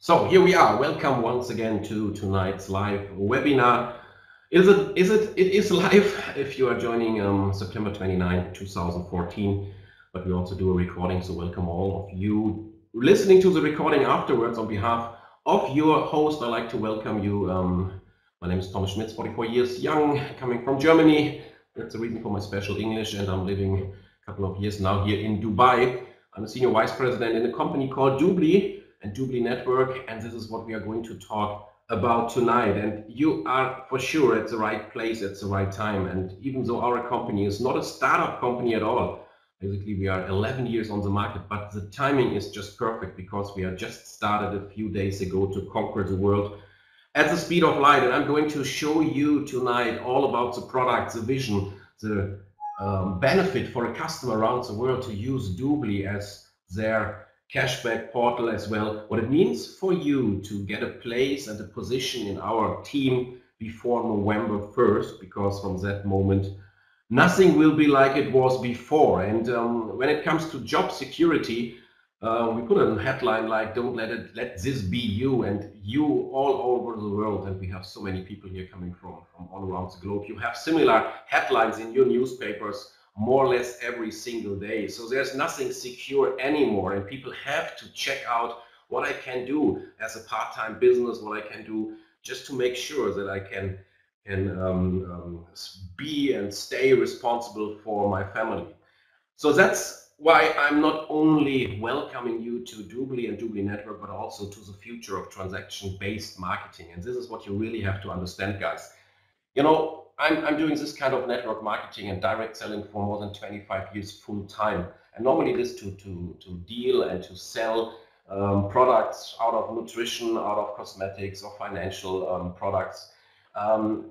So here we are. Welcome once again to tonight's live webinar. It is live if you are joining September 29, 2014, but we also do a recording. So welcome all of you listening to the recording afterwards. On behalf of your host, I'd like to welcome you. My name is Thomas Schmitz, 44 years young, coming from Germany. That's the reason for my special English, and I'm living a couple of years now here in Dubai. I'm a senior vice president in a company called DubLi and DubLi Network, and this is what we are going to talk about tonight. And you are for sure at the right place at the right time. And even though our company is not a startup company at all, basically we are 11 years on the market, but the timing is just perfect because we are just started a few days ago to conquer the world at the speed of light. And I'm going to show you tonight all about the product, the vision, the benefit for a customer around the world to use DubLi as their cashback portal as well, what it means for you to get a place and a position in our team before November 1st, because from that moment nothing will be like it was before. And when it comes to job security, we put a headline like "Don't let this be you," and you all over the world, and we have so many people here coming from all around the globe. You have similar headlines in your newspapers more or less every single day. So there's nothing secure anymore, and people have to check out what I can do as a part-time business, what I can do just to make sure that I can be and stay responsible for my family. So that's why I'm not only welcoming you to DubLi and DubLi Network, but also to the future of transaction-based marketing. And this is what you really have to understand, guys. You know, I'm doing this kind of network marketing and direct selling for more than 25 years full time. And normally this to deal and to sell products out of nutrition, out of cosmetics or financial products.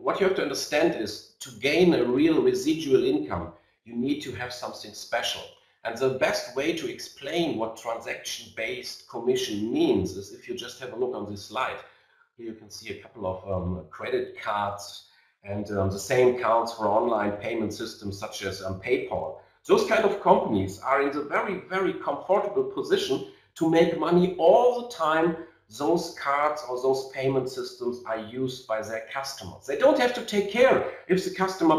What you have to understand is to gain a real residual income, you need to have something special. And the best way to explain what transaction-based commission means is if you just have a look on this slide. Here you can see a couple of credit cards, and the same counts for online payment systems such as PayPal. Those kind of companies are in the very, very comfortable position to make money all the time. Those cards or those payment systems are used by their customers. They don't have to take care if the customer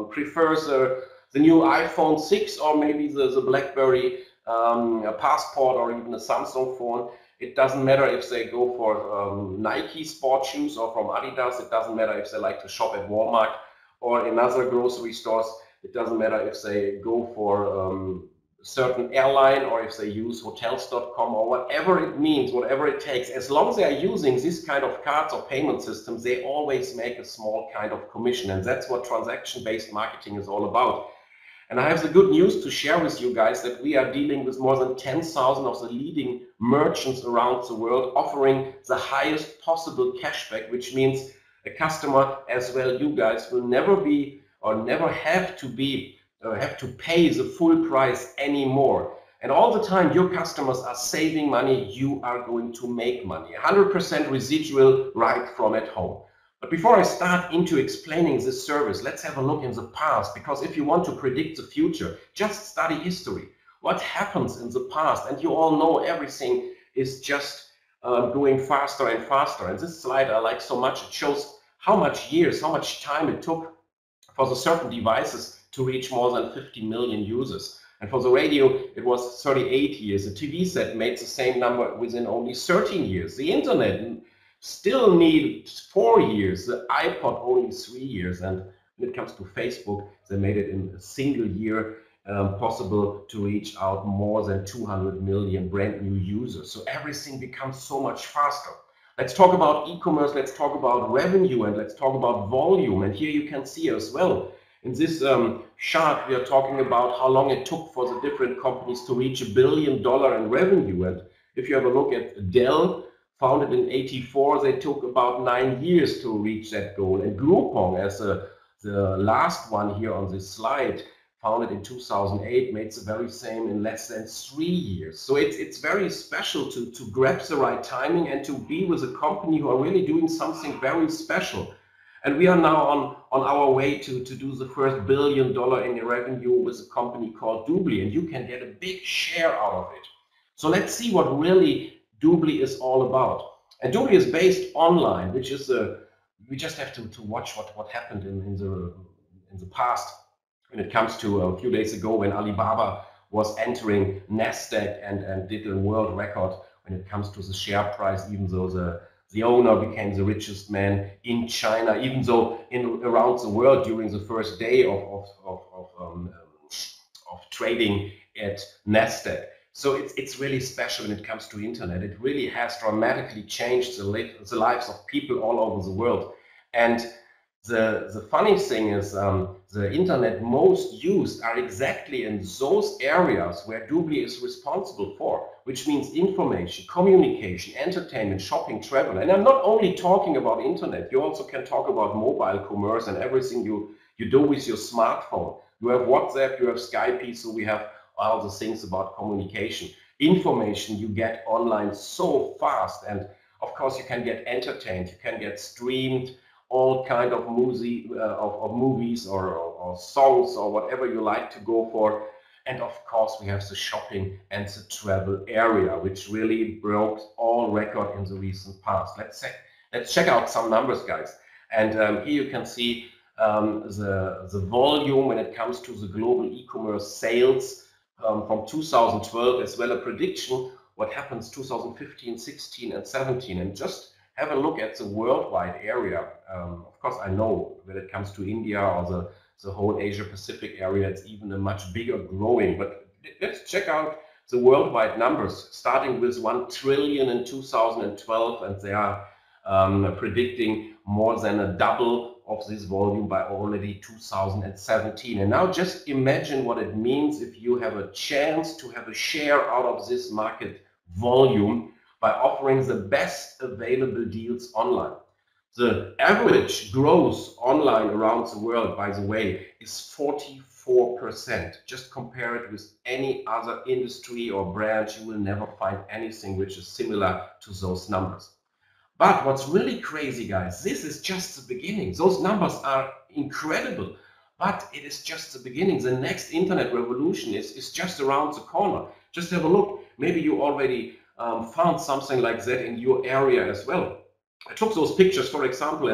prefers the new iPhone 6 or maybe the BlackBerry Passport or even a Samsung phone. It doesn't matter if they go for Nike sport shoes or from Adidas. It doesn't matter if they like to shop at Walmart or in other grocery stores. It doesn't matter if they go for a certain airline or if they use hotels.com or whatever it means, whatever it takes. As long as they are using this kind of cards or payment systems, they always make a small kind of commission. And that's what transaction-based marketing is all about. And I have the good news to share with you guys that we are dealing with more than 10,000 of the leading merchants around the world, offering the highest possible cashback, which means a customer as well, you guys, will never be or never have to pay the full price anymore. And all the time your customers are saving money, you are going to make money. 100% residual right from at home. But before I start into explaining this service, let's have a look in the past, because if you want to predict the future, just study history. What happens in the past? And you all know everything is just going faster and faster. And this slide I like so much. It shows how much years, how much time it took for the certain devices to reach more than 50 million users. And for the radio, it was 38 years. The TV set made the same number within only 13 years. The internet still needed 4 years, the iPod only 3 years, and when it comes to Facebook, they made it in a single year possible to reach out more than 200 million brand new users. So everything becomes so much faster. Let's talk about e-commerce, let's talk about revenue, and let's talk about volume. And here you can see as well, in this chart, we are talking about how long it took for the different companies to reach $1 billion in revenue. And if you have a look at Dell, founded in '84, they took about 9 years to reach that goal. And Groupon, as the last one here on this slide, founded in 2008, made the very same in less than 3 years. So it's very special to grab the right timing and to be with a company who are really doing something very special. And we are now on our way to do the first $1 billion in revenue with a company called DubLi, and you can get a big share out of it. So let's see what really DubLi is all about. And DubLi is based online, which is we just have to watch what happened in the past when it comes to a few days ago when Alibaba was entering Nasdaq and did a world record when it comes to the share price, even though the owner became the richest man in China, even though around the world during the first day of trading at Nasdaq. So it's really special when it comes to internet. It really has dramatically changed the lives of people all over the world. And the funny thing is the internet most used are exactly in those areas where DubLi is responsible for, which means information, communication, entertainment, shopping, travel. And I'm not only talking about internet, you also can talk about mobile commerce and everything you do with your smartphone. You have WhatsApp, you have Skype, so we have all the things about communication. Information you get online so fast, and of course you can get entertained, you can get streamed, all kind of movies or songs or whatever you like to go for. And of course we have the shopping and the travel area, which really broke all record in the recent past. Let's check out some numbers, guys. And here you can see the volume when it comes to the global e-commerce sales from 2012, as well a prediction what happens 2015, 16 and 17. And just have a look at the worldwide area. Of course, I know when it comes to India or the whole Asia Pacific area, it's even a much bigger growing. But let's check out the worldwide numbers, starting with 1 trillion in 2012, and they are predicting more than a double of this volume by already 2017. And now just imagine what it means if you have a chance to have a share out of this market volume by offering the best available deals online. The average growth online around the world, by the way, is 44%. Just compare it with any other industry or branch, you will never find anything which is similar to those numbers. But what's really crazy, guys, this is just the beginning. Those numbers are incredible, but it is just the beginning. The next internet revolution is just around the corner. Just have a look. Maybe you already found something like that in your area as well. I took those pictures, for example,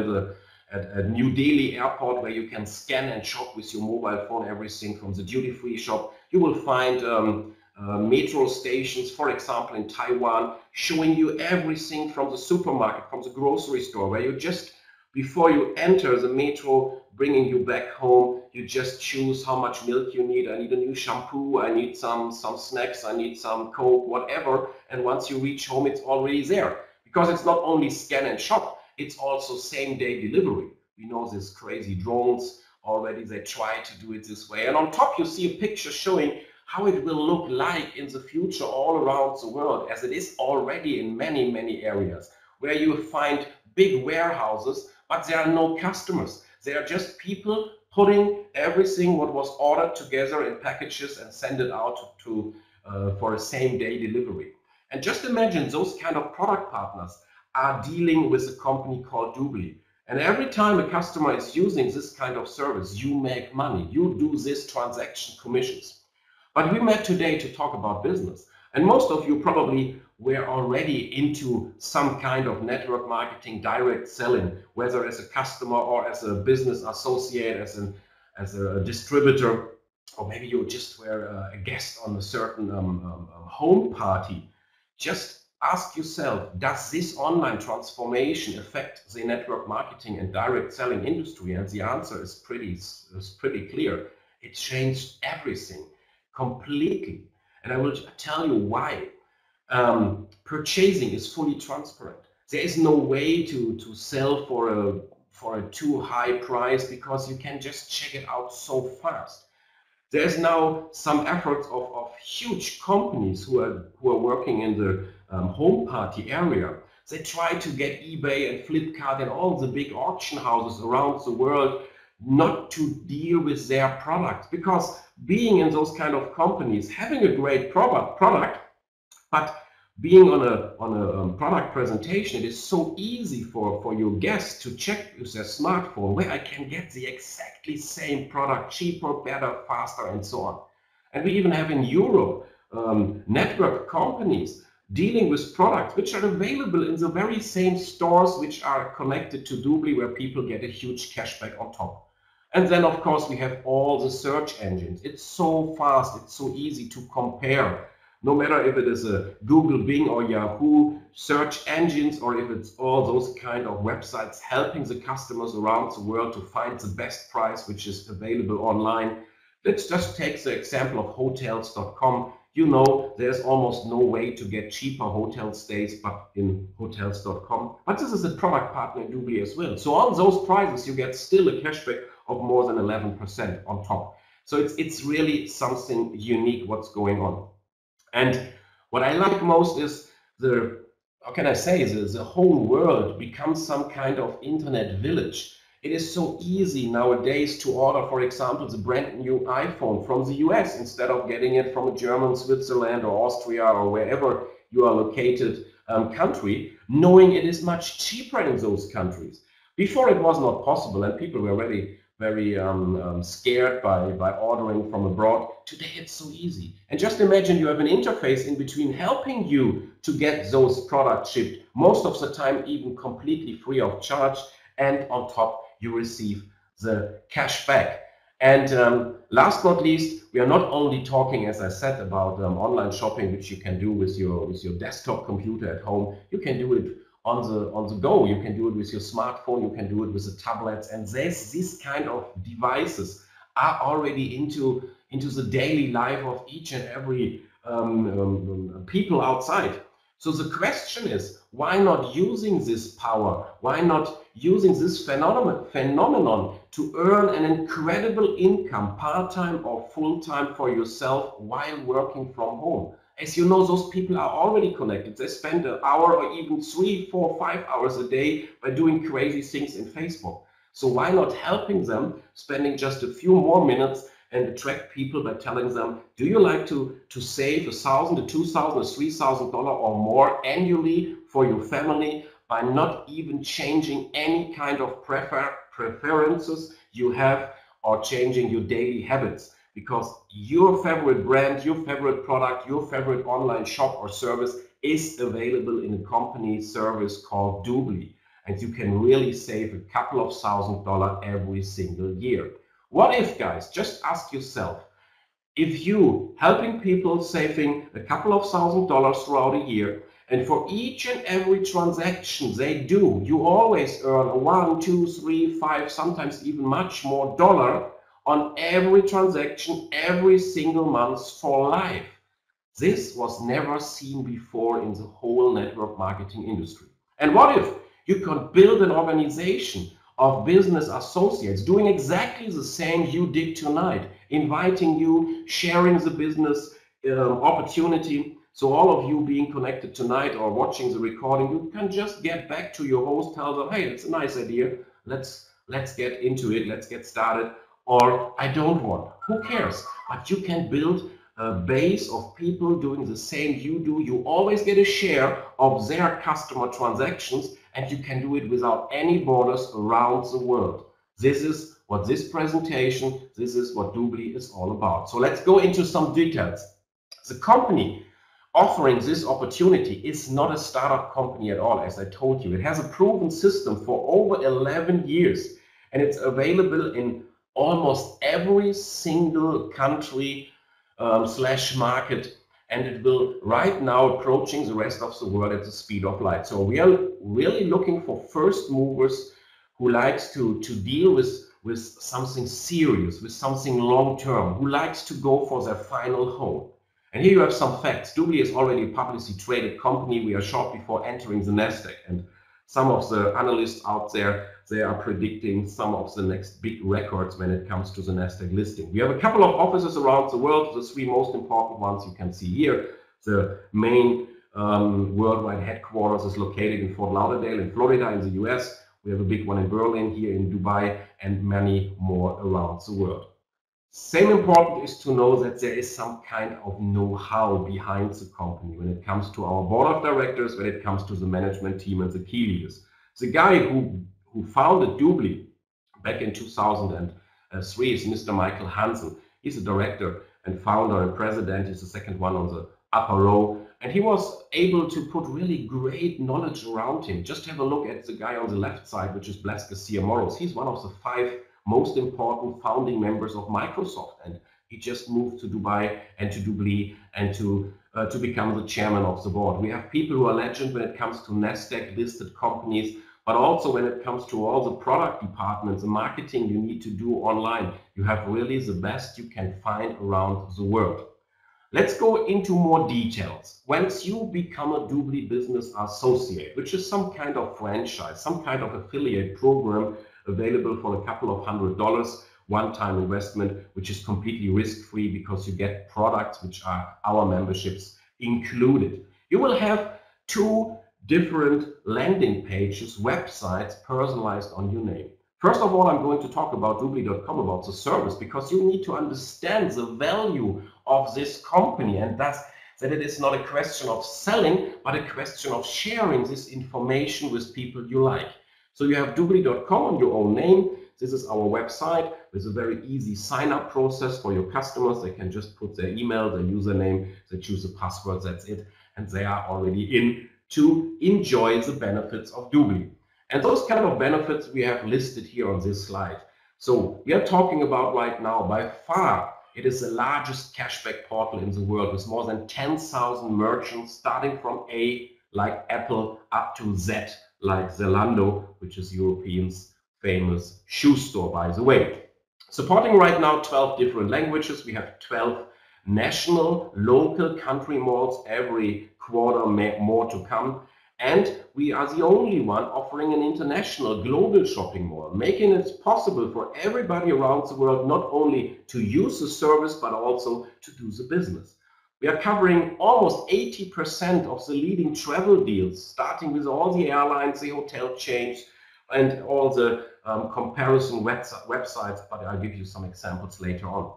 at New Delhi airport, where you can scan and shop with your mobile phone everything from the duty-free shop. You will find metro stations, for example, in Taiwan, showing you everything from the supermarket, from the grocery store, where you just, before you enter the metro, bringing you back home, you just choose how much milk you need. I need a new shampoo, I need some snacks, I need some Coke, whatever. And once you reach home, it's already there. Because it's not only scan and shop, it's also same-day delivery. We know these crazy drones already, they try to do it this way. And on top, you see a picture showing how it will look like in the future all around the world, as it is already in many, many areas, where you find big warehouses, but there are no customers. They are just people putting everything what was ordered together in packages and send it out for a same-day delivery. And just imagine those kind of product partners are dealing with a company called DubLi. And every time a customer is using this kind of service, you make money. You do this transaction commissions. But we met today to talk about business. And most of you probably were already into some kind of network marketing, direct selling, whether as a customer or as a business associate, as a distributor, or maybe you just were a guest on a certain home party. Just ask yourself, does this online transformation affect the network marketing and direct selling industry? And the answer is pretty clear. It changed everything completely. And I will tell you why. Purchasing is fully transparent. There is no way to sell for a too high price, because you can just check it out so fast. There's now some efforts of huge companies who are working in the home party area. They try to get eBay and Flipkart and all the big auction houses around the world not to deal with their products, because being in those kind of companies, having a great product, but being on a product presentation, it is so easy for your guests to check with their smartphone where I can get the exactly same product, cheaper, better, faster, and so on. And we even have in Europe network companies dealing with products which are available in the very same stores which are connected to DubLi, where people get a huge cashback on top. And then, of course, we have all the search engines. It's so fast, it's so easy to compare. No matter if it is a Google, Bing, or Yahoo search engines, or if it's all those kind of websites helping the customers around the world to find the best price which is available online. Let's just take the example of hotels.com. You know, there's almost no way to get cheaper hotel stays but in hotels.com. But this is a product partner in DubLi as well. So on those prices, you get still a cashback of more than 11% on top. So it's really something unique what's going on. And what I like most is how can I say, the whole world becomes some kind of internet village. It is so easy nowadays to order, for example, the brand new iPhone from the US instead of getting it from a German, Switzerland, or Austria, or wherever you are located country, knowing it is much cheaper in those countries. Before it was not possible, and people were very scared by ordering from abroad. Today it's so easy. And just imagine you have an interface in between helping you to get those products shipped, most of the time even completely free of charge, and on top you receive the cash back. And last but not least, we are not only talking, as I said, about online shopping, which you can do with your desktop computer at home. You can do it on the go. You can do it with your smartphone, you can do it with the tablets, and these kind of devices are already into the daily life of each and every people outside. So the question is, why not using this power? Why not using this phenomenon to earn an incredible income, part-time or full-time, for yourself while working from home? As you know, those people are already connected. They spend an hour or even 3, 4, 5 hours a day by doing crazy things in Facebook. So why not helping them, spending just a few more minutes, and attract people by telling them, do you like to save $1,000 to $2,000 to $3,000 or more annually for your family by not even changing any kind of preferences you have, or changing your daily habits? Because your favorite brand, your favorite product, your favorite online shop or service is available in a company service called DubLi. And you can really save a couple of $1,000 every single year. What if, guys, just ask yourself, if you helping people saving a couple of $1,000 throughout a year, and for each and every transaction they do, you always earn 1, 2, 3, 5, sometimes even much more dollar on every transaction every single month for life. This was never seen before in the whole network marketing industry. And what if you could build an organization of business associates doing exactly the same you did tonight, inviting you, sharing the business opportunity. So all of you being connected tonight or watching the recording, you can just get back to your host, tell them, hey, it's a nice idea, let's get into it, let's get started. Or I don't want, who cares? But you can build a base of people doing the same you do. You always get a share of their customer transactions, and you can do it without any borders around the world. This is what this presentation, this is what DubLi is all about. So let's go into some details. The company offering this opportunity is not a startup company at all, as I told you. It has a proven system for over 11 years, and it's available in almost every single country slash market, and it will right now approaching the rest of the world at the speed of light. So we are really looking for first movers who likes to deal with something serious, with something long term, who likes to go for their final home. And here you have some facts. DubLi is already a publicly traded company. We are short before entering the Nasdaq, and some of the analysts out there, they are predicting some of the next big records when it comes to the Nasdaq listing. We have a couple of offices around the world. The 3 most important ones you can see here. The main worldwide headquarters is located in Fort Lauderdale in Florida in the US. We have a big one in Berlin, here in Dubai, and many more around the world. Same important is to know that there is some kind of know-how behind the company when it comes to our board of directors, when it comes to the management team and the key leaders. The guy who founded DubLi back in 2003 is Mr. Michael Hansen. He's a director and founder and president. He's the second one on upper row. And he was able to put really great knowledge around him. Just have a look at the guy on the left side, which is Blaise Garcia-Moros. He's one of the 5 most important founding members of Microsoft. And he just moved to Dubai and to DubLi and to become the chairman of the board. We have people who are legend when it comes to Nasdaq listed companies, but also when it comes to all the product departments and marketing you need to do online. You have really the best you can find around the world. Let's go into more details. Once you become a DubLi business associate, which is some kind of franchise, some kind of affiliate program available for a couple of $100, one-time investment, which is completely risk-free because you get products which are our memberships included. You will have 2 different landing pages, websites personalized on your name. First of all, I'm going to talk about DubLi.com, about the service, because you need to understand the value of this company, and that's that it is not a question of selling, but a question of sharing this information with people you like. So you have DubLi.com on your own name. This is our website with a very easy sign-up process for your customers. They can just put their email, their username, they choose a password, that's it, and they are already in to enjoy the benefits of DubLi. And those kind of benefits we have listed here on this slide. So we are talking about right now, by far, it is the largest cashback portal in the world with more than 10,000 merchants, starting from A, like Apple, up to Z, like Zalando, which is Europeans' famous shoe store, by the way. Supporting right now 12 different languages. We have 12 national, local country malls, every quarter more to come. And we are the only one offering an international global shopping mall, making it possible for everybody around the world not only to use the service, but also to do the business. We are covering almost 80% of the leading travel deals, starting with all the airlines, the hotel chains, and all the comparison websites, but I'll give you some examples later on.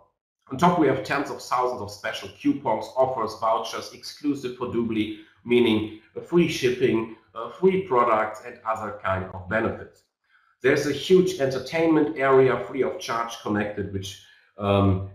On top, we have tens of thousands of special coupons, offers, vouchers, exclusive for DubLi, meaning free shipping, free products, and other kind of benefits. There's a huge entertainment area free of charge connected, which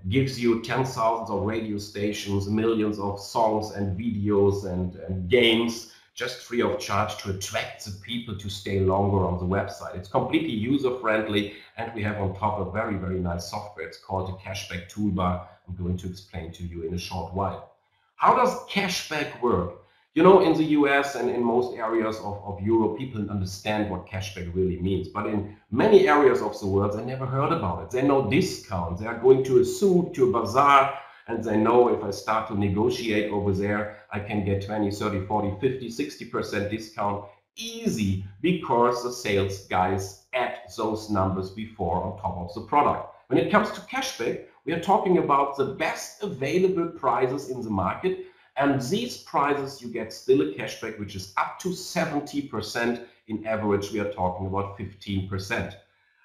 gives you 10,000s of radio stations, millions of songs and videos and games, just free of charge to attract the people to stay longer on the website. It's completely user-friendly, and we have on top a very, very nice software. It's called the Cashback Toolbar. I'm going to explain to you in a short while. How does cashback work? You know, in the US and in most areas of Europe, people understand what cashback really means. But in many areas of the world, they never heard about it. They know discounts. They are going to a souk, to a bazaar, and they know if I start to negotiate over there, I can get 20, 30, 40, 50, 60% discount easy, because the sales guys add those numbers before on top of the product. When it comes to cashback, we are talking about the best available prices in the market. And these prices, you get still a cashback, which is up to 70%. In average, we are talking about 15%.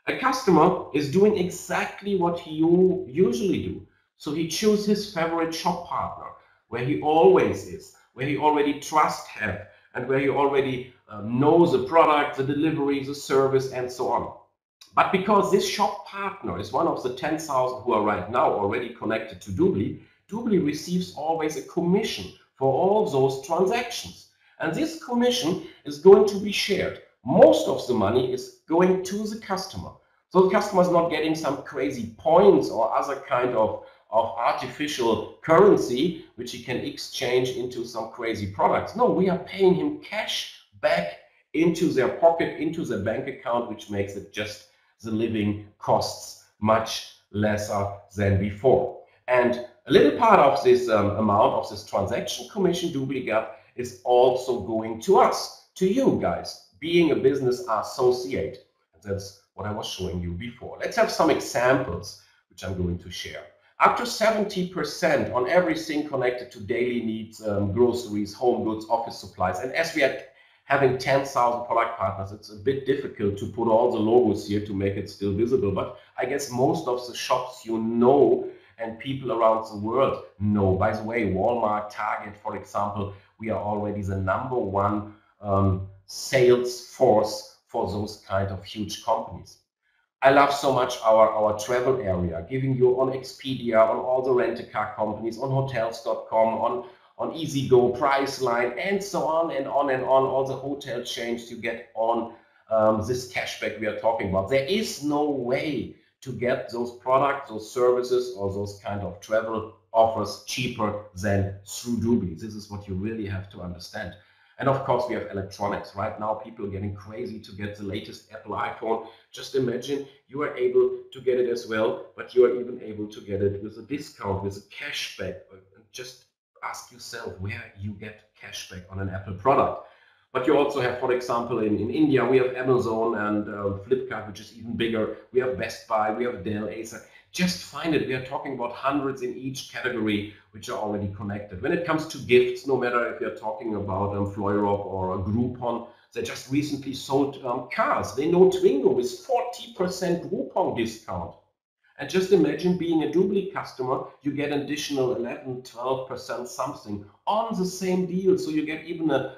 A customer is doing exactly what you usually do. So he chooses his favorite shop partner, where he always is, where he already trust have, and where he already knows the product, the delivery, the service, and so on. But because this shop partner is one of the 10,000 who are right now already connected to DubLi, DubLi receives always a commission for all those transactions. And this commission is going to be shared. Most of the money is going to the customer. So the customer is not getting some crazy points or other kind of artificial currency, which he can exchange into some crazy products. No, we are paying him cash back into their pocket, into their bank account, which makes it just the living costs much lesser than before. And a little part of this amount of this transaction commission DubLi got is also going to us, to you guys, being a business associate. And that's what I was showing you before. Let's have some examples, which I'm going to share. Up to 70% on everything connected to daily needs, groceries, home goods, office supplies. And as we are having 10,000 product partners, it's a bit difficult to put all the logos here to make it still visible. But I guess most of the shops you know, and people around the world know. By the way, Walmart, Target, for example, we are already the #1 sales force for those kind of huge companies. I love so much our travel area, giving you on Expedia, on all the rent-a-car companies, on hotels.com, on EasyGo, Priceline, and so on and on and on, all the hotel chains you get on this cashback we are talking about. There is no way to get those products, those services, or those kind of travel offers cheaper than through DubLi. This is what you really have to understand. And of course, we have electronics. Right now, people are getting crazy to get the latest Apple iPhone. Just imagine you are able to get it as well, but you are even able to get it with a discount, with a cashback. Just ask yourself where you get cashback on an Apple product. But you also have, for example, in India, we have Amazon and Flipkart, which is even bigger. We have Best Buy, we have Dell, Acer. Just find it. We are talking about hundreds in each category, which are already connected. When it comes to gifts, no matter if you're talking about Fleurop or a Groupon, they just recently sold cars. They know Twingo with 40% Groupon discount. And just imagine being a DubLi customer, you get an additional 11, 12% something on the same deal. So you get even a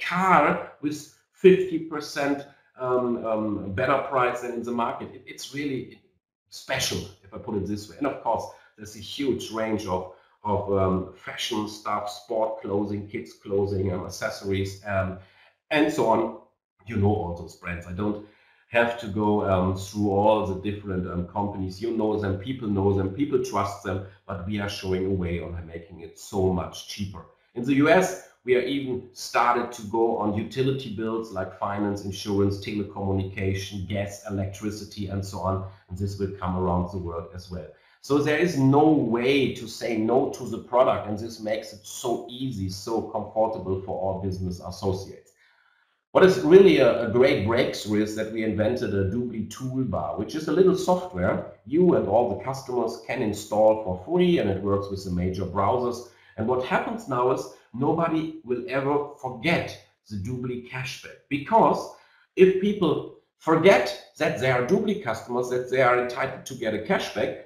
car with 50% better price than in the market. It's really special, if I put it this way. And of course, there's a huge range of fashion stuff, sport clothing, kids clothing, accessories, and so on. You know all those brands. I don't have to go through all the different companies. You know them, people trust them, but we are showing a way on making it so much cheaper. In the US, we are even started to go on utility bills like finance, insurance, telecommunication, gas, electricity, and so on. And this will come around the world as well. So there is no way to say no to the product, and this makes it so easy, so comfortable for all business associates. What is really a great breakthrough is that we invented a DubLi toolbar, which is a little software you and all the customers can install for free, and it works with the major browsers. And what happens now is nobody will ever forget the DubLi cashback, because if people forget that they are DubLi customers, that they are entitled to get a cashback,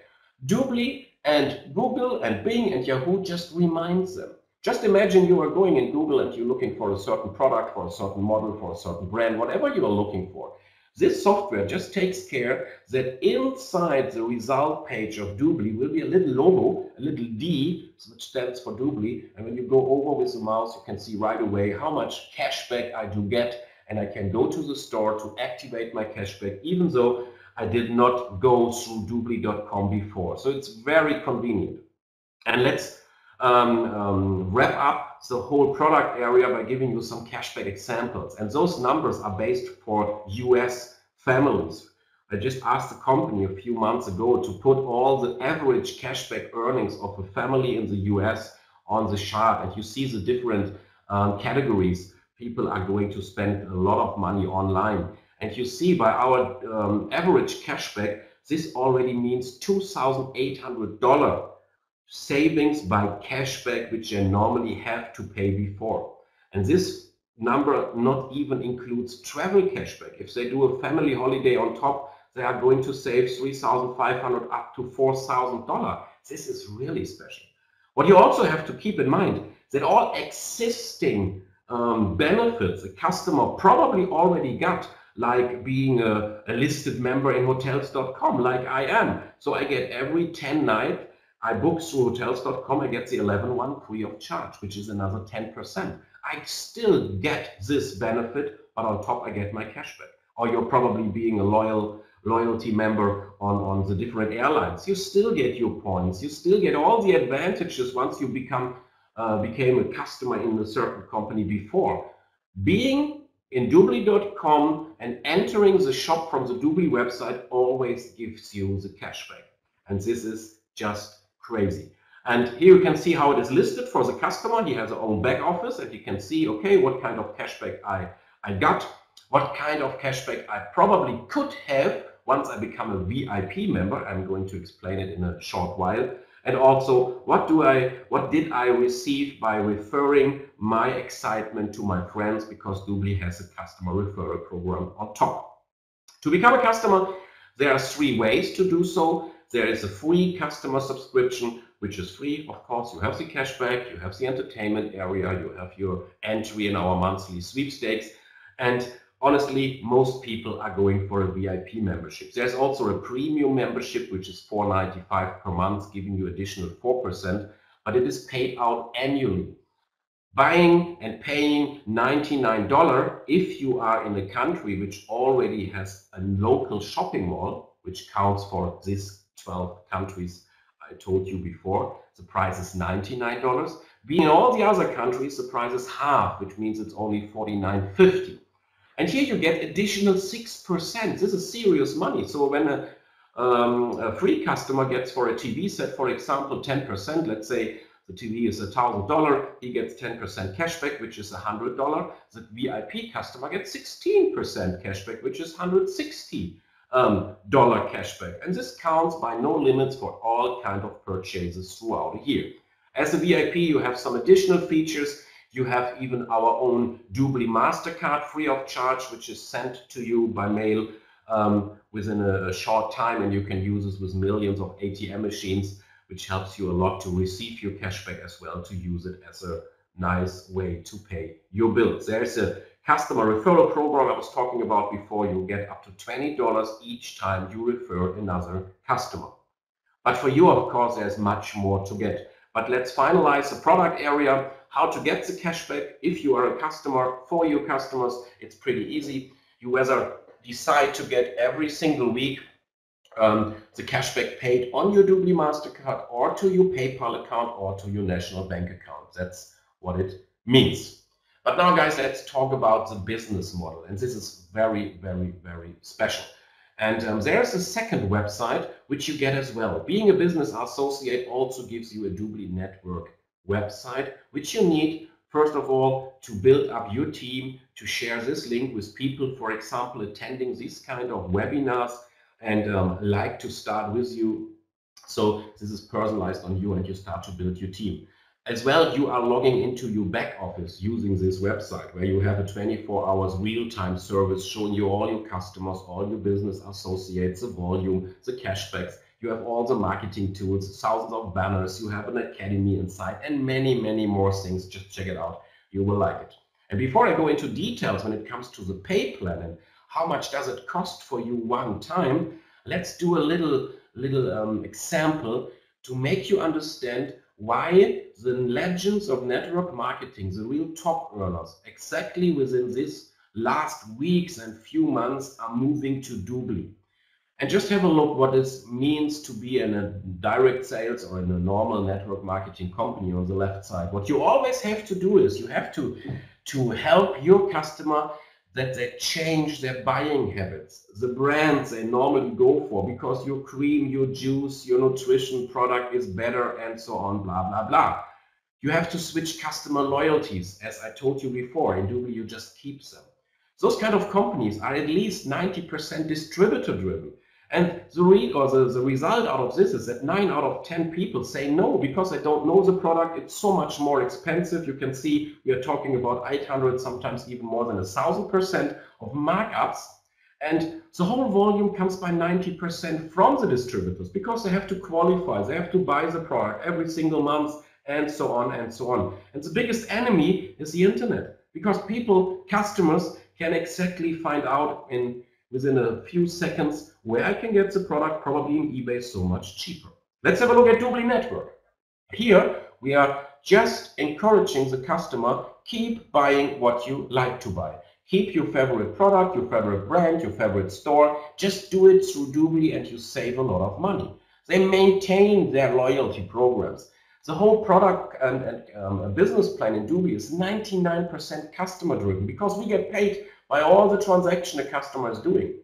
DubLi and Google and Bing and Yahoo just reminds them. Just imagine you are going in Google and you're looking for a certain product, for a certain model, for a certain brand, whatever you are looking for. This software just takes care that inside the result page of DubLi will be a little logo, a little D, which stands for DubLi. And when you go over with the mouse, you can see right away how much cashback I do get. And I can go to the store to activate my cashback, even though I did not go through DubLi.com before. So it's very convenient. And let's wrap up the whole product area by giving you some cashback examples. And those numbers are based for US families. I just asked the company a few months ago to put all the average cashback earnings of a family in the US on the chart. And you see the different categories. People are going to spend a lot of money online. And you see by our average cashback, this already means $2,800 savings by cashback, which they normally have to pay before. And this number not even includes travel cashback. If they do a family holiday on top, they are going to save $3,500 up to $4,000. This is really special. What you also have to keep in mind that all existing benefits a customer probably already got, like being a listed member in hotels.com, like I am. So I get every 10 nights I book through hotels.com, I get the 11-1 free of charge, which is another 10%. I still get this benefit, but on top I get my cashback. Or you're probably being a loyalty member on the different airlines. You still get your points. You still get all the advantages once you became a customer in a certain company before. Being in DubLi.com and entering the shop from the DubLi website always gives you the cashback. And this is just crazy. And here you can see how it is listed for the customer. He has his own back office, and you can see, okay, what kind of cashback I got, what kind of cashback I probably could have once I become a VIP member. I'm going to explain it in a short while. And also, what did I receive by referring my excitement to my friends, because DubLi has a customer referral program on top. To become a customer, there are 3 ways to do so. There is a free customer subscription, which is free. Of course, you have the cashback, you have the entertainment area, you have your entry in our monthly sweepstakes. And honestly, most people are going for a VIP membership. There's also a premium membership, which is $4.95 per month, giving you additional 4%, but it is paid out annually. Buying and paying $99 if you are in a country which already has a local shopping mall, which counts for these 12 countries I told you before, the price is $99. Being in all the other countries, the price is half, which means it's only $49.50. And here you get additional 6%. This is serious money. So when a free customer gets for a TV set, for example, 10%, let's say the TV is $1,000, he gets 10% cashback, which is $100. The VIP customer gets 16% cashback, which is $160 cashback. And this counts by no limits for all kinds of purchases throughout a year. As a VIP, you have some additional features. You have even our own DubLi MasterCard free of charge, which is sent to you by mail within a short time, and you can use this with millions of ATM machines, which helps you a lot to receive your cashback as well, to use it as a nice way to pay your bills. There's a customer referral program I was talking about before. You get up to $20 each time you refer another customer. But for you, of course, there's much more to get. But let's finalize the product area, how to get the cashback. If you are a customer, for your customers, it's pretty easy. You whether decide to get every single week the cashback paid on your DubLi MasterCard or to your PayPal account or to your national bank account. That's what it means. But now, guys, let's talk about the business model. And this is very, very, very special. And there's a second website which you get as well. Being a business associate also gives you a DubLi network website, which you need, first of all, to build up your team, to share this link with people, for example, attending these kind of webinars and like to start with you. So this is personalized on you and you start to build your team. As well, you are logging into your back office using this website where you have a 24 hours real-time service showing you all your customers, all your business associates, the volume, the cashbacks. You have all the marketing tools, thousands of banners, you have an academy inside, and many, many more things. Just check it out. You will like it. And before I go into details when it comes to the pay plan and how much does it cost for you one time, let's do a little example to make you understand why the legends of network marketing, the real top earners, exactly within this last weeks and few months are moving to DubLi. And just have a look what it means to be in a direct sales or in a normal network marketing company on the left side. What you always have to do is you have to help your customer that they change their buying habits, the brands they normally go for, because your cream, your juice, your nutrition product is better and so on, blah, blah, blah. You have to switch customer loyalties. As I told you before, in DubLi, you just keep them. Those kind of companies are at least 90% distributor driven. And the result out of this is that 9 out of 10 people say no because they don't know the product. It's so much more expensive. You can see we are talking about 800, sometimes even more than 1,000% of markups. And the whole volume comes by 90% from the distributors because they have to qualify, they have to buy the product every single month, and so on and so on. And the biggest enemy is the internet, because people, customers, can exactly find out within a few seconds where I can get the product, probably in eBay, so much cheaper. Let's have a look at DubLi Network. Here we are just encouraging the customer, keep buying what you like to buy. Keep your favorite product, your favorite brand, your favorite store. Just do it through DubLi and you save a lot of money. They maintain their loyalty programs. The whole product and business plan in DubLi is 99% customer driven because we get paid by all the transaction a customer is doing.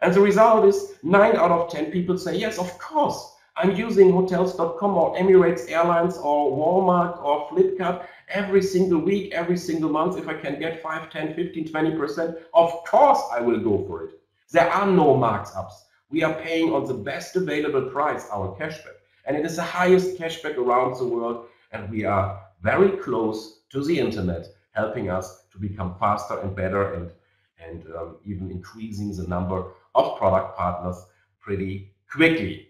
And the result is 9 out of 10 people say, yes, of course, I'm using hotels.com or Emirates Airlines or Walmart or Flipkart every single week, every single month. If I can get 5, 10, 15, 20%, of course I will go for it. There are no markups. We are paying on the best available price, our cashback. And it is the highest cashback around the world. And we are very close to the internet, helping us to become faster and better and even increasing the number of product partners pretty quickly.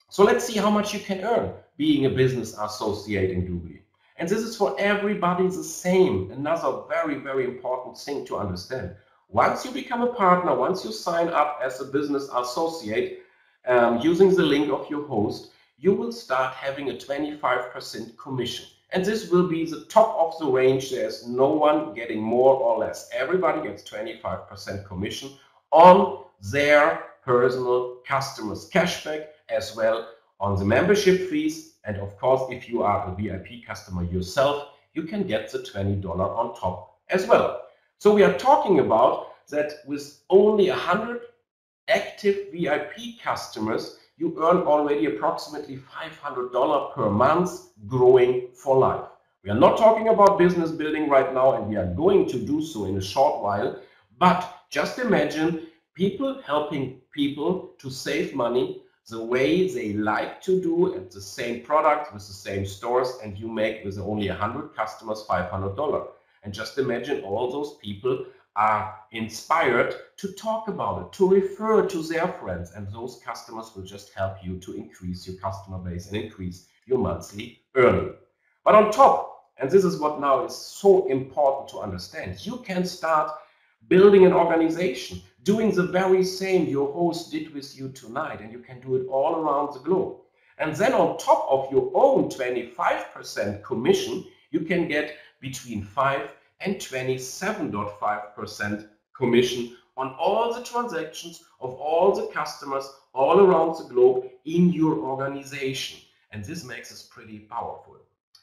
So let's see how much you can earn being a business associate in DubLi. And this is for everybody the same. Another very, very important thing to understand. Once you become a partner, once you sign up as a business associate using the link of your host, you will start having a 25% commission. And this will be the top of the range. There's no one getting more or less. Everybody gets 25% commission on their personal customers' cashback, as well on the membership fees. And of course, if you are a VIP customer yourself, you can get the $20 on top as well. So we are talking about that with only 100 active VIP customers, you earn already approximately $500 per month, growing for life. We are not talking about business building right now, and we are going to do so in a short while. But just imagine people helping people to save money the way they like to do at the same product with the same stores, and you make with only 100 customers $500. And just imagine all those people are inspired to talk about it, to refer to their friends, and those customers will just help you to increase your customer base and increase your monthly earning. But on top, and this is what now is so important to understand, you can start building an organization, doing the very same your host did with you tonight, and you can do it all around the globe. And then on top of your own 25% commission, you can get between 5 and 27.5% commission on all the transactions of all the customers all around the globe in your organization. And this makes us pretty powerful.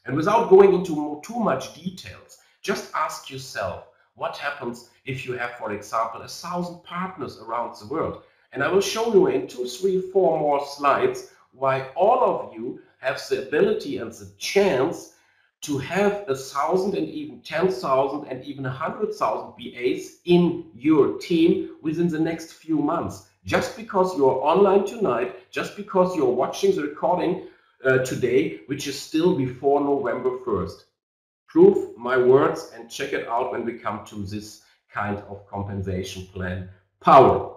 And without going into too much details, just ask yourself, what happens if you have, for example, 1,000 partners around the world? And I will show you in 2, 3, 4 more slides why all of you have the ability and the chance to have 1,000 and even 10,000 and even 100,000 BAs in your team within the next few months. Just because you're online tonight, just because you're watching the recording today, which is still before November 1st. Prove my words and check it out when we come to this kind of compensation plan power.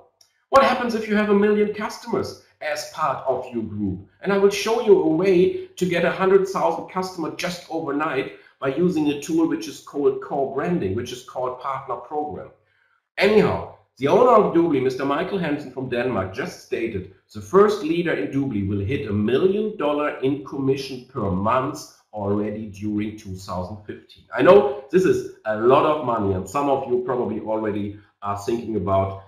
What happens if you have 1 million customers as part of your group? And I will show you a way to get 100,000 customers just overnight by using a tool which is called co-branding, which is called Partner Program. Anyhow, the owner of DubLi, Mr. Michael Hansen from Denmark, just stated the first leader in DubLi will hit $1 million in commission per month already during 2015. I know this is a lot of money, and some of you probably already are thinking about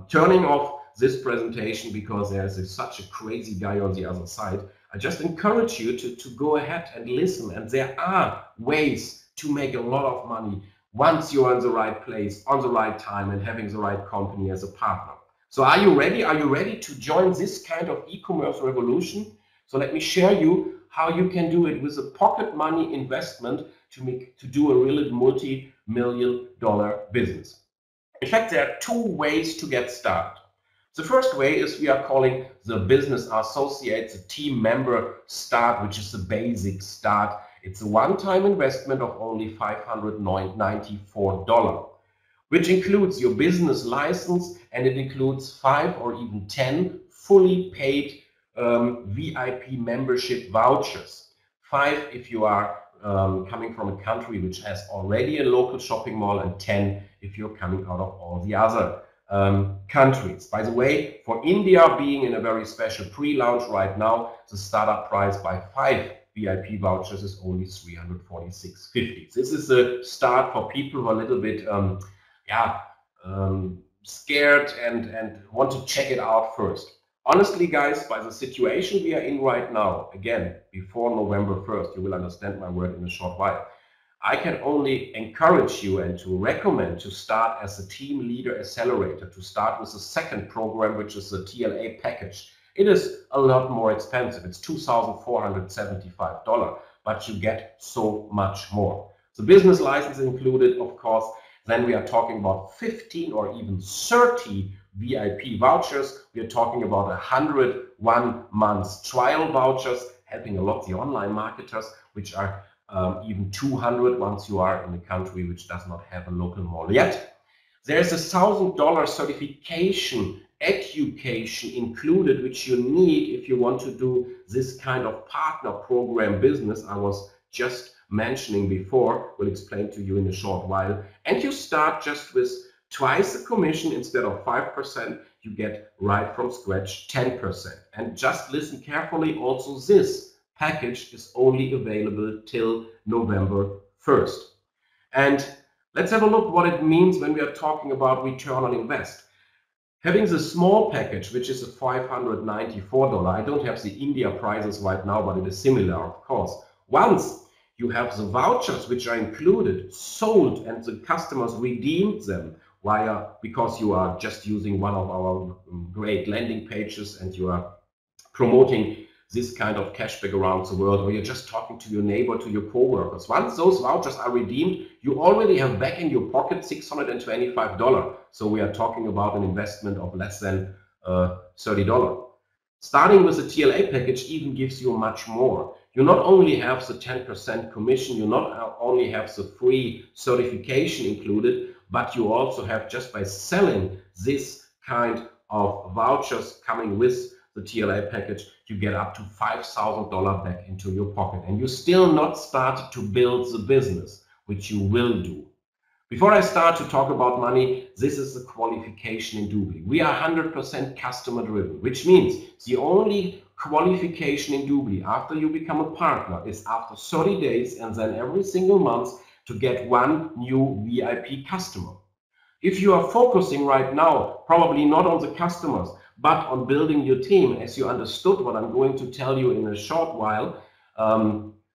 turning off this presentation because there's such a crazy guy on the other side. I just encourage you to go ahead and listen, and there are ways to make a lot of money once you're in the right place, on the right time, and having the right company as a partner. So are you ready? Are you ready to join this kind of e-commerce revolution? So let me share you how you can do it with a pocket money investment to do a really multi-million-dollar business. In fact, there are 2 ways to get started. The first way is we are calling the business associate, the team member start, which is the basic start. It's a one-time investment of only $594, which includes your business license, and it includes 5 or even 10 fully paid VIP membership vouchers. 5 if you are coming from a country which has already a local shopping mall, and 10 if you're coming out of all the other countries. By the way, for India being in a very special pre-launch right now, the startup price by 5 VIP vouchers is only $346.50. This is a start for people who are a little bit scared and want to check it out first. Honestly, guys, by the situation we are in right now, again, before November 1st, you will understand my word in a short while, I can only encourage you and to recommend to start as a team leader accelerator, to start with the second program, which is the TLA package. It is a lot more expensive. It's $2,475, but you get so much more. The business license included, of course. Then we are talking about 15 or even 30 VIP vouchers. We are talking about 100 one-month trial vouchers, helping a lot the online marketers, which are even 200 once you are in a country which does not have a local mall yet. There's a $1,000 certification education included, which you need if you want to do this kind of partner program business I was just mentioning before. We'll explain to you in a short while. And you start just with twice the commission. Instead of 5%, you get right from scratch 10%. And just listen carefully, also this package is only available till November 1st. And let's have a look what it means when we are talking about return on invest. Having the small package, which is a $594, I don't have the India prices right now, but it is similar, of course. Once you have the vouchers which are included, sold, and the customers redeemed them because you are just using one of our great landing pages and you are promoting this kind of cashback around the world, or you're just talking to your neighbor, to your co-workers. Once those vouchers are redeemed, you already have back in your pocket $625. So we are talking about an investment of less than $30. Starting with the TLA package even gives you much more. You not only have the 10% commission, you not only have the free certification included, but you also have, just by selling this kind of vouchers coming with the TLA package, you get up to $5,000 back into your pocket, and you still not started to build the business, which you will do. Before I start to talk about money, this is the qualification in DubLi. We are 100% customer driven, which means the only qualification in DubLi after you become a partner is after 30 days and then every single month to get one new VIP customer. If you are focusing right now, probably not on the customers, but on building your team, as you understood what I'm going to tell you in a short while,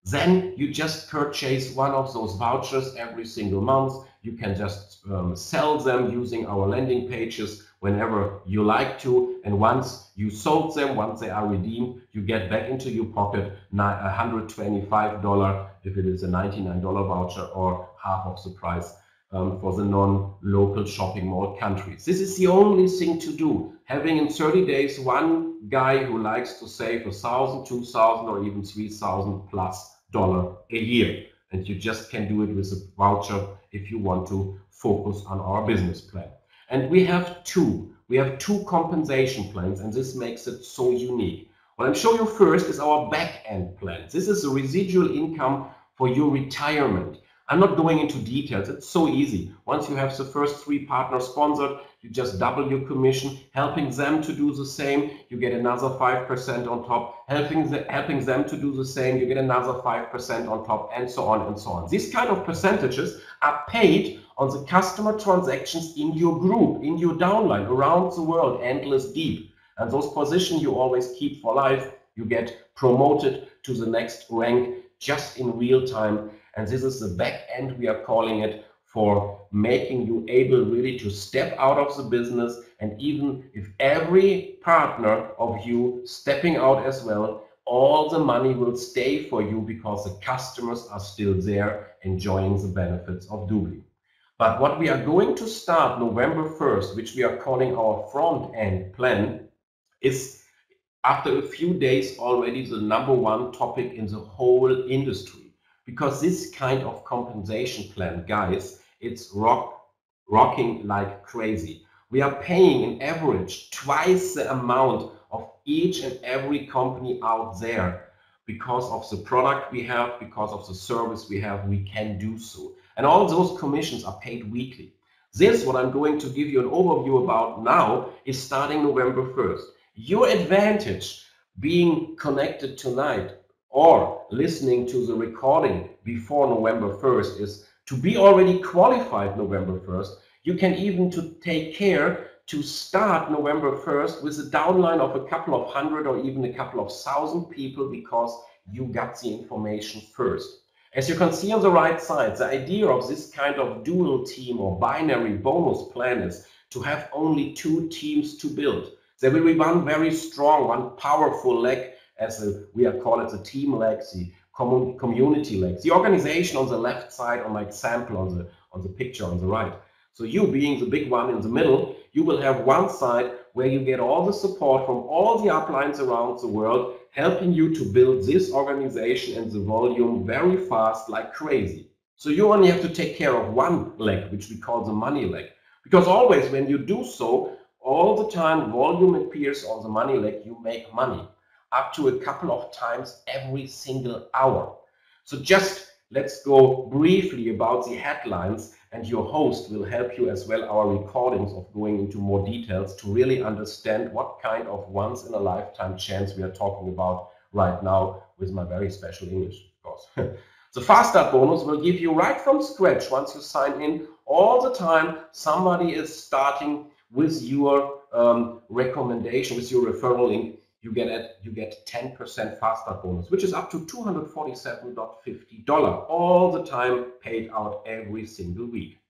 then you just purchase one of those vouchers every single month. You can just sell them using our landing pages whenever you like to. And once you sold them, once they are redeemed, you get back into your pocket $125 if it is a $99 voucher, or half of the price for the non-local shopping mall countries. This is the only thing to do. Having in 30 days one guy who likes to save $1,000, $2,000, or even $3,000 plus a year. And you just can do it with a voucher if you want to focus on our business plan. And we have two compensation plans, and this makes it so unique. What I'm showing you first is our back-end plan. This is the residual income for your retirement. I'm not going into details. It's so easy. Once you have the first 3 partners sponsored, you just double your commission, helping them to do the same. You get another 5% on top. Helping them to do the same, you get another 5% on top, and so on and so on. These kind of percentages are paid on the customer transactions in your group, in your downline, around the world, endless deep. And those positions you always keep for life. You get promoted to the next rank just in real time. And this is the back end, we are calling it, for making you able really to step out of the business. And even if every partner of you stepping out as well, all the money will stay for you because the customers are still there enjoying the benefits of DubLi. But what we are going to start November 1st, which we are calling our front end plan, is after a few days already the #1 topic in the whole industry. Because this kind of compensation plan, guys, it's rocking like crazy. We are paying an average twice the amount of each and every company out there. Because of the product we have, because of the service we have, we can do so. And all those commissions are paid weekly. This, what I'm going to give you an overview about now, is starting November 1st. Your advantage being connected tonight or listening to the recording before November 1st is to be already qualified November 1st. You can even take care to start November 1st with a downline of a couple of hundred or even a couple of thousand people because you got the information first. As you can see on the right side, the idea of this kind of dual team or binary bonus plan is to have only 2 teams to build. There will be one very strong, one powerful leg, we are calling it the team leg, the community leg, the organization on the left side on my example on the picture on the right. So you being the big one in the middle, you will have one side where you get all the support from all the uplines around the world, helping you to build this organization and the volume very fast like crazy. So you only have to take care of one leg, which we call the money leg. Because always when you do so, all the time volume appears on the money leg, you make money. Up to a couple of times every single hour. So just let's go briefly about the headlines, and your host will help you as well, our recordings of going into more details to really understand what kind of once in a lifetime chance we are talking about right now with my very special English, of course. The fast start bonus will give you right from scratch, once you sign in, all the time somebody is starting with your recommendation, with your referral link. You get 10% fast start bonus, which is up to $247.50 all the time, paid out every single week.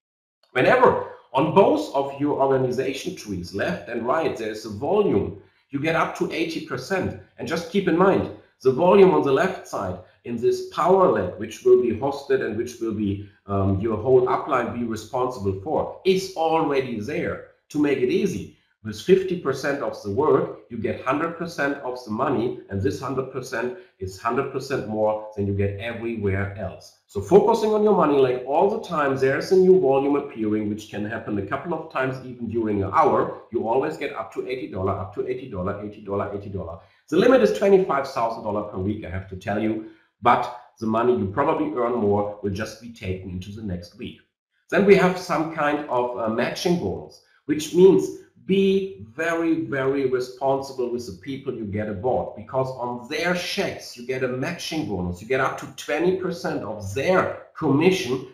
Whenever on both of your organization trees, left and right, there's a volume, you get up to 80%. And just keep in mind, the volume on the left side in this power lab, which will be hosted and which will be your whole upline be responsible for, is already there. To make it easy, with 50% of the work, you get 100% of the money, and this 100% is 100% more than you get everywhere else. So focusing on your money like all the time, there's a new volume appearing, which can happen a couple of times even during an hour. You always get up to $80, up to $80, $80, $80. The limit is $25,000 per week, I have to tell you, but the money you probably earn more will just be taken into the next week. Then we have some kind of matching bonus, which means be very, very responsible with the people you get aboard, because on their checks you get a matching bonus. You get up to 20% of their commission,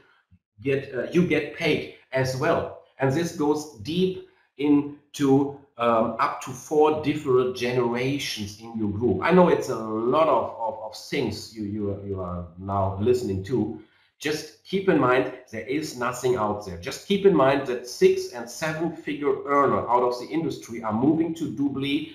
you get paid as well. And this goes deep into up to 4 different generations in your group. I know it's a lot of things you are now listening to. Just keep in mind, there is nothing out there. Just keep in mind that 6- and 7-figure earners out of the industry are moving to DubLi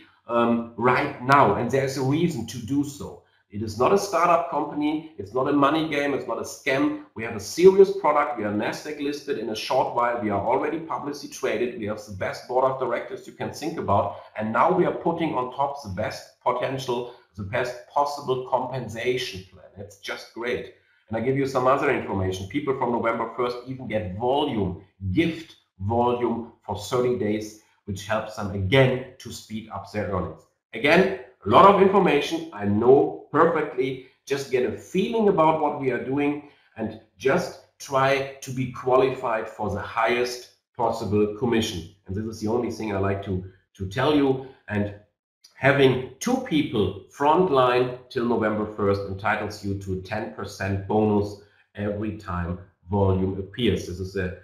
right now, and there's a reason to do so. It is not a startup company, it's not a money game, it's not a scam. We have a serious product, we are Nasdaq listed. In a short while we are already publicly traded, we have the best board of directors you can think about, and now we are putting on top the best potential, the best possible compensation plan. It's just great. And I give you some other information. People from November 1st even get volume, gift volume for 30 days, which helps them again to speed up their earnings. Again, a lot of information, I know perfectly. Just get a feeling about what we are doing and just try to be qualified for the highest possible commission. And this is the only thing I like to tell you. And having 2 people frontline till November 1st entitles you to a 10% bonus every time volume appears. This is a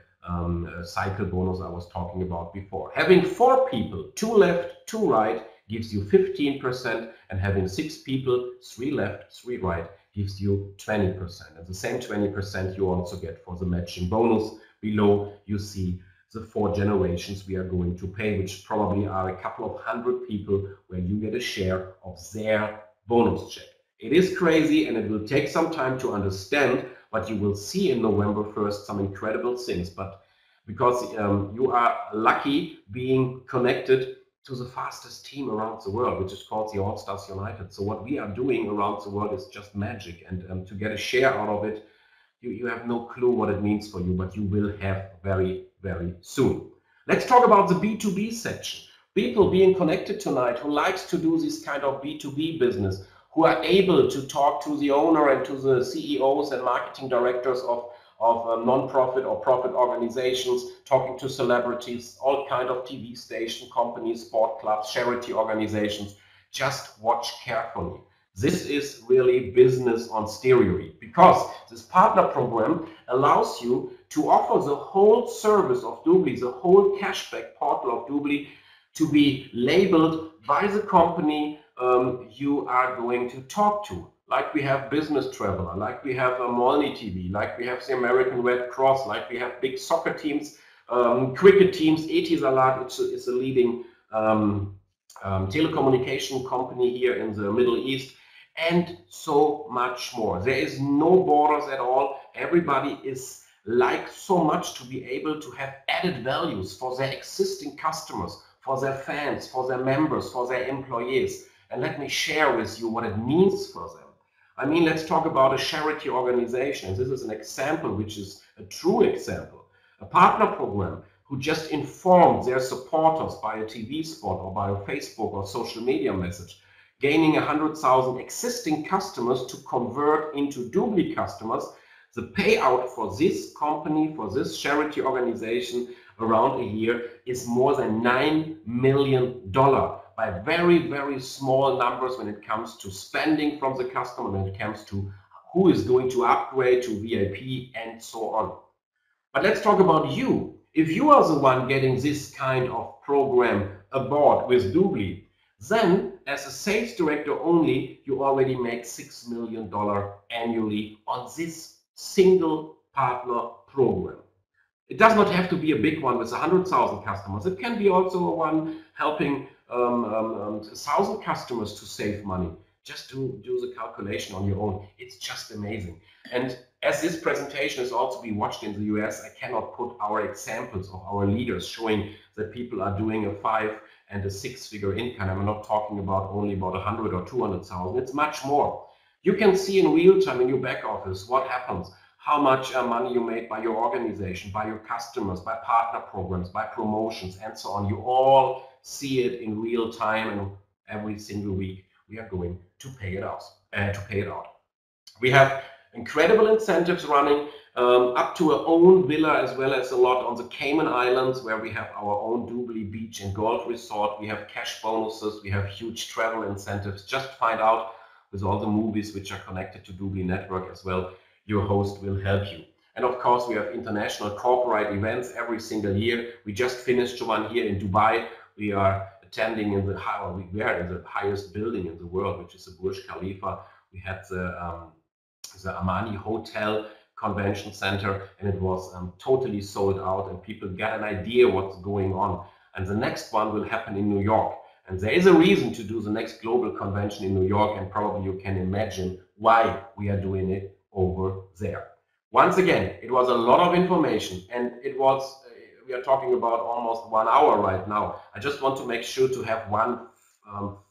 cycle bonus I was talking about before. Having 4 people, 2 left, 2 right, gives you 15%, and having 6 people, 3 left, 3 right, gives you 20%. And the same 20% you also get for the matching bonus. Below you see the 4 generations we are going to pay, which probably are a couple of 100 people where you get a share of their bonus check. It is crazy and it will take some time to understand, but you will see in November 1st some incredible things. But because you are lucky being connected to the fastest team around the world, which is called the All Stars United. So what we are doing around the world is just magic, and to get a share out of it, you have no clue what it means for you, but you will have very, very soon. Let's talk about the B2B section. People being connected tonight who likes to do this kind of B2B business, who are able to talk to the owner and to the CEOs and marketing directors of non-profit or profit organizations, talking to celebrities, all kind of TV station companies, sport clubs, charity organizations. Just watch carefully. This is really business on steroids, because this partner program allows you to offer the whole service of DubLi, the whole cashback portal of DubLi, to be labeled by the company you are going to talk to. Like we have Business Traveler, like we have Molny TV, like we have the American Red Cross, like we have big soccer teams, cricket teams. Etisalat is a leading telecommunication company here in the Middle East, and so much more. There is no borders at all. Everybody is like so much to be able to have added values for their existing customers, for their fans, for their members, for their employees. And let me share with you what it means for them. I mean, let's talk about a charity organization. And this is an example, which is a true example. A partner program who just informed their supporters by a TV spot or by a Facebook or social media message, gaining 100,000 existing customers to convert into DubLi customers. The payout for this company, for this charity organization around a year is more than $9 million by very, very small numbers when it comes to spending from the customer, when it comes to who is going to upgrade to VIP and so on. But let's talk about you. If you are the one getting this kind of program aboard with DubLi, then as a sales director only, you already make $6 million annually on this single partner program. It does not have to be a big one with 100,000 customers. It can be also one helping 1,000 customers to save money. Just do the calculation on your own. It's just amazing. And as this presentation is also being watched in the US, I cannot put our examples of our leaders showing that people are doing a 5 and a 6-figure income. I'm not talking about only about 100 or 200,000. It's much more. You can see in real time in your back office what happens, how much money you made by your organization, by your customers, by partner programs, by promotions, and so on. You all see it in real time, and every single week we are going to pay it out. We have incredible incentives running up to our own villa, as well as a lot on the Cayman Islands, where we have our own DubLi beach and golf resort. We have cash bonuses, we have huge travel incentives. Just find out with all the movies which are connected to DubLi network as well. Your host will help you. And of course, we have international corporate events every single year. We just finished one here in Dubai. We are attending in the highest building in the world, which is the Burj Khalifa. We had the Amani Hotel Convention Center, and it was totally sold out, and people got an idea what's going on. And the next one will happen in New York. And there is a reason to do the next global convention in New York, and probably you can imagine why we are doing it over there. Once again, it was a lot of information, and it was we are talking about almost 1 hour right now. I just want to make sure to have one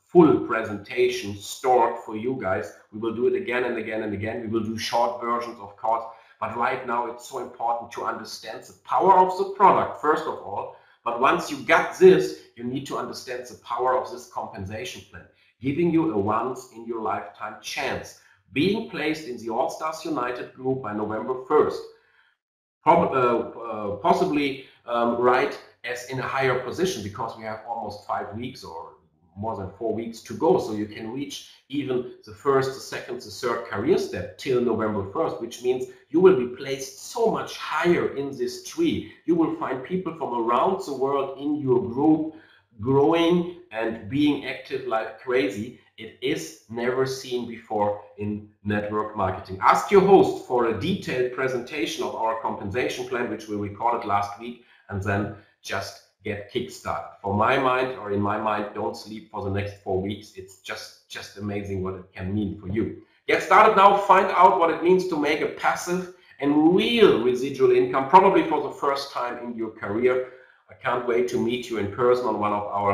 full presentation stored for you guys. We will do it again and again and again. We will do short versions, of course, but right now it's so important to understand the power of the product, first of all. But once you got this, you need to understand the power of this compensation plan, giving you a once in your lifetime chance, being placed in the All Stars United group by November 1st, possibly right as in a higher position, because we have almost 5 weeks or more than 4 weeks to go. So you can reach even the first, the second, the third career step till November 1st, which means you will be placed so much higher in this tree. You will find people from around the world in your group growing and being active like crazy. It is never seen before in network marketing. Ask your host for a detailed presentation of our compensation plan, which we recorded last week, and then just get kickstarted. For my mind, or in my mind, don't sleep for the next 4 weeks. It's just amazing what it can mean for you. Get started now. Find out what it means to make a passive and real residual income, probably for the first time in your career. I can't wait to meet you in person on one of our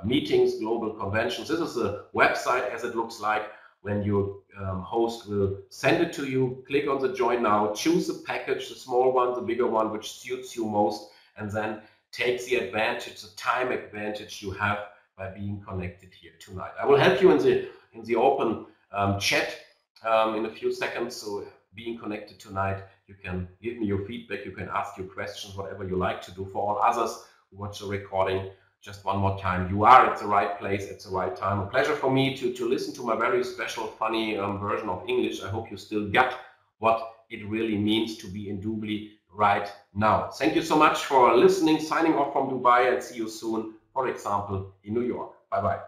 meetings, global conventions. This is the website as it looks like. When your host will send it to you, click on the join now, choose the package, the small one, the bigger one, which suits you most, and then take the advantage, the time advantage you have by being connected here tonight. I will help you in the open chat in a few seconds. So being connected tonight, you can give me your feedback, you can ask your questions, whatever you like to do. For all others who watch the recording, just one more time, you are at the right place at the right time. A pleasure for me to listen to my very special, funny version of English. I hope you still got what it really means to be in DubLi right now. Thank you so much for listening. Signing off from Dubai, and see you soon, for example, in New York. Bye-bye.